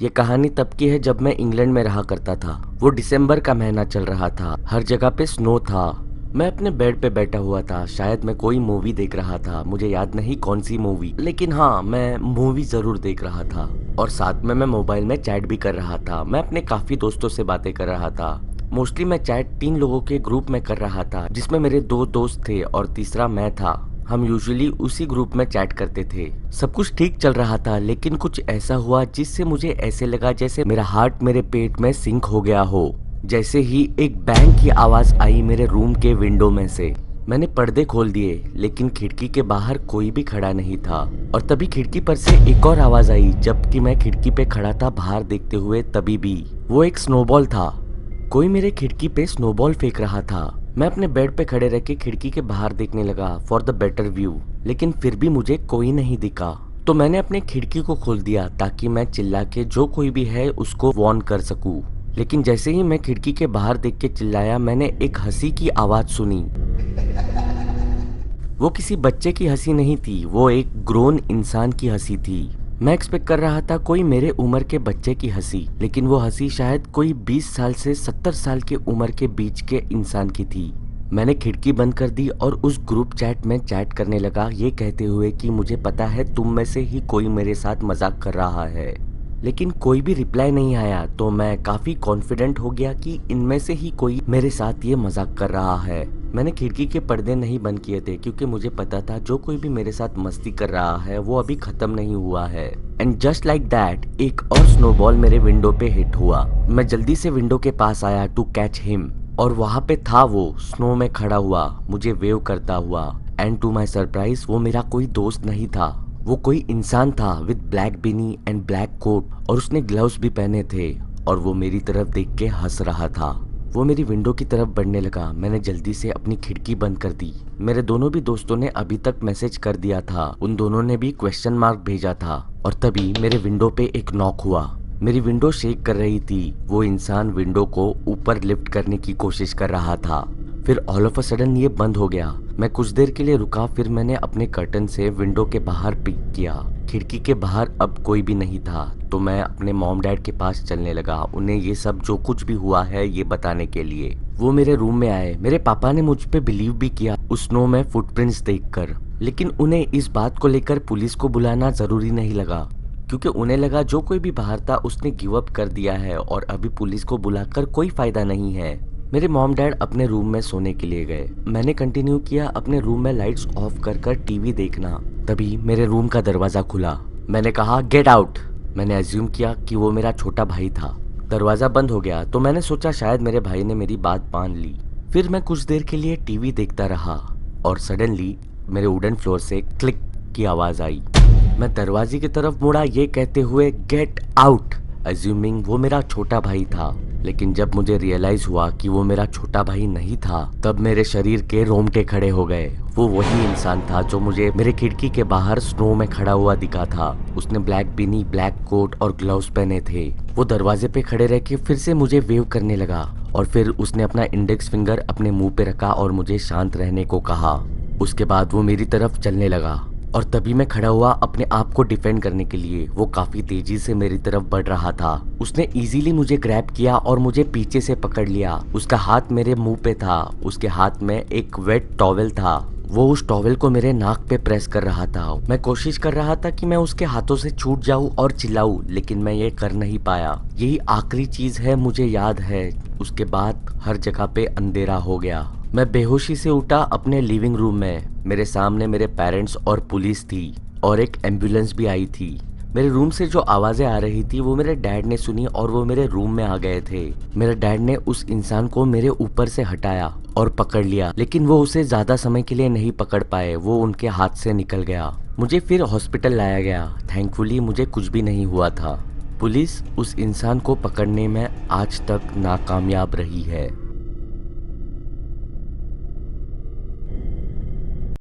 ये कहानी तब की है जब मैं इंग्लैंड में रहा करता था। वो दिसंबर का महीना चल रहा था, हर जगह पे स्नो था। मैं अपने बेड पे बैठा हुआ था, शायद मैं कोई मूवी देख रहा था, मुझे याद नहीं कौन सी मूवी, लेकिन हाँ मैं मूवी जरूर देख रहा था। और साथ में मैं मोबाइल में चैट भी कर रहा था। मैं अपने काफी दोस्तों से बातें कर रहा था। मोस्टली मैं चैट 3 लोगों के ग्रुप में कर रहा था, जिसमें मेरे 2 दोस्त थे और तीसरा मैं था। हम यूजुअली उसी ग्रुप में चैट करते थे। सब कुछ ठीक चल रहा था, लेकिन कुछ ऐसा हुआ जिससे मुझे ऐसे लगा जैसे मेरा हार्ट मेरे पेट में सिंक हो गया हो। जैसे ही एक बैंग की आवाज आई मेरे रूम के विंडो में से। मैंने पर्दे खोल दिए, लेकिन खिड़की के बाहर कोई भी खड़ा नहीं था। और तभी खिड़की पर से एक और आवाज आई, जबकि मैं खिड़की पे खड़ा था बाहर देखते हुए। तभी भी वो एक स्नोबॉल था। कोई मेरे खिड़की पे स्नोबॉल फेंक रहा था। मैं अपने बेड पे खड़े रह के खिड़की के बाहर देखने लगा फॉर द बेटर व्यू, लेकिन फिर भी मुझे कोई नहीं दिखा। तो मैंने अपने खिड़की को खोल दिया ताकि मैं चिल्ला के जो कोई भी है उसको वार्न कर सकूं। लेकिन जैसे ही मैं खिड़की के बाहर देख के चिल्लाया, मैंने एक हंसी की आवाज सुनी। वो किसी बच्चे की हंसी नहीं थी, वो एक ग्रोन इंसान की हंसी थी। मैं एक्सपेक्ट कर रहा था कोई मेरे उम्र के बच्चे की हंसी, लेकिन वो हंसी शायद कोई 20 साल से 70 साल के उम्र के बीच के इंसान की थी। मैंने खिड़की बंद कर दी और उस ग्रुप चैट में चैट करने लगा, ये कहते हुए कि मुझे पता है तुम में से ही कोई मेरे साथ मजाक कर रहा है। लेकिन कोई भी रिप्लाई नहीं आया, तो मैं काफी कॉन्फिडेंट हो गया कि इनमें से ही कोई मेरे साथ ये मजाक कर रहा है। मैंने खिड़की के पर्दे नहीं बंद किए थे, क्योंकि मुझे पता था जो कोई भी मेरे साथ मस्ती कर रहा है वो अभी खत्म नहीं हुआ है। एंड जस्ट लाइक दैट एक और स्नोबॉल मेरे विंडो पे हिट हुआ। मैं जल्दी से विंडो के पास आया टू कैच हिम, और वहां पे था वो स्नो में खड़ा हुआ, मुझे वेव करता हुआ। एंड टू माई सरप्राइज वो मेरा कोई दोस्त नहीं था, वो कोई इंसान था with black Binny and black coat, और उसने ग्लव्स भी पहने थे। और वो मेरी तरफ देख के हंस रहा था। वो मेरी विंडो की तरफ बढ़ने लगा। मैंने जल्दी से अपनी खिड़की बंद कर दी। मेरे दोनों भी दोस्तों ने अभी तक मैसेज कर दिया था, उन दोनों ने भी क्वेश्चन मार्क भेजा था। और तभी मेरे विंडो पे एक नॉक हुआ। मेरी विंडो शेक कर रही थी। वो इंसान विंडो को ऊपर लिफ्ट करने की कोशिश कर रहा था। फिर ऑल ऑफ अ सडन ये बंद हो गया। मैं कुछ देर के लिए रुका, फिर मैंने अपने कर्टन से विंडो के बाहर पिक किया। खिड़की के बाहर अब कोई भी नहीं था, तो मैं अपने मॉम डैड के पास चलने लगा, उन्हें ये सब जो कुछ भी हुआ है ये बताने के लिए। वो मेरे रूम में आए। मेरे पापा ने मुझ पे बिलीव भी किया उस स्नो में फुटप्रिंट्स देखकर, लेकिन उन्हें इस बात को लेकर पुलिस को बुलाना जरूरी नहीं लगा, क्योंकि उन्हें लगा जो कोई भी बाहर था उसने गिव अप कर दिया है और अभी पुलिस को बुलाकर कोई फायदा नहीं है। मेरे मॉम डैड अपने रूम में सोने के लिए गए। मैंने कंटिन्यू किया अपने रूम में लाइट्स ऑफ कर कर टीवी देखना। तभी मेरे रूम का दरवाजा खुला। मैंने कहा गेट आउट। मैंने अज्यूम किया कि वो मेरा छोटा भाई था। दरवाजा बंद हो गया, तो मैंने सोचा शायद मेरे भाई ने मेरी बात मान ली। फिर मैं कुछ देर के लिए टीवी देखता रहा, और सडनली मेरे वुडन फ्लोर से क्लिक की आवाज आई। मैं दरवाजे की तरफ मुड़ा, ये कहते हुए गेट आउट, अज्यूमिंग वो मेरा छोटा भाई था। लेकिन जब मुझे रियलाइज हुआ कि वो मेरा छोटा भाई नहीं था, तब मेरे शरीर के रोंगटे खड़े हो गए। वो वही इंसान था जो मुझे मेरे खिड़की के बाहर स्नो में खड़ा हुआ दिखा था। उसने ब्लैक बिनी, ब्लैक कोट और ग्लव्स पहने थे। वो दरवाजे पे खड़े रह के फिर से मुझे वेव करने लगा, और फिर उसने अपना इंडेक्स फिंगर अपने मुंह पे रखा और मुझे शांत रहने को कहा। उसके बाद वो मेरी तरफ चलने लगा, और तभी मैं खड़ा हुआ अपने आप को डिफेंड करने के लिए। वो काफी तेजी से मेरी तरफ बढ़ रहा था। उसने इजीली मुझे ग्रैब किया और मुझे पीछे से पकड़ लिया। उसका हाथ मेरे मुंह पे था। उसके हाथ में एक वेट टॉवेल था। वो उस टॉवेल को मेरे नाक पे प्रेस कर रहा था। मैं कोशिश कर रहा था कि मैं उसके हाथों से छूट जाऊं और चिल्लाऊं, लेकिन मैं ये कर नहीं पाया। यही आखिरी चीज है मुझे याद है। उसके बाद हर जगह पे अंधेरा हो गया। मैं बेहोशी से उठा अपने लिविंग रूम में। मेरे सामने मेरे पेरेंट्स और पुलिस थी, और एक एम्बुलेंस भी आई थी। मेरे रूम से जो आवाजें आ रही थी वो मेरे डैड ने सुनी, और वो मेरे रूम में आ गए थे। मेरे डैड ने उस इंसान को मेरे ऊपर से हटाया और पकड़ लिया, लेकिन वो उसे ज्यादा समय के लिए नहीं पकड़ पाए। वो उनके हाथ से निकल गया। मुझे फिर हॉस्पिटल लाया गया। थैंकफुली मुझे कुछ भी नहीं हुआ था। पुलिस उस इंसान को पकड़ने में आज तक नाकामयाब रही है।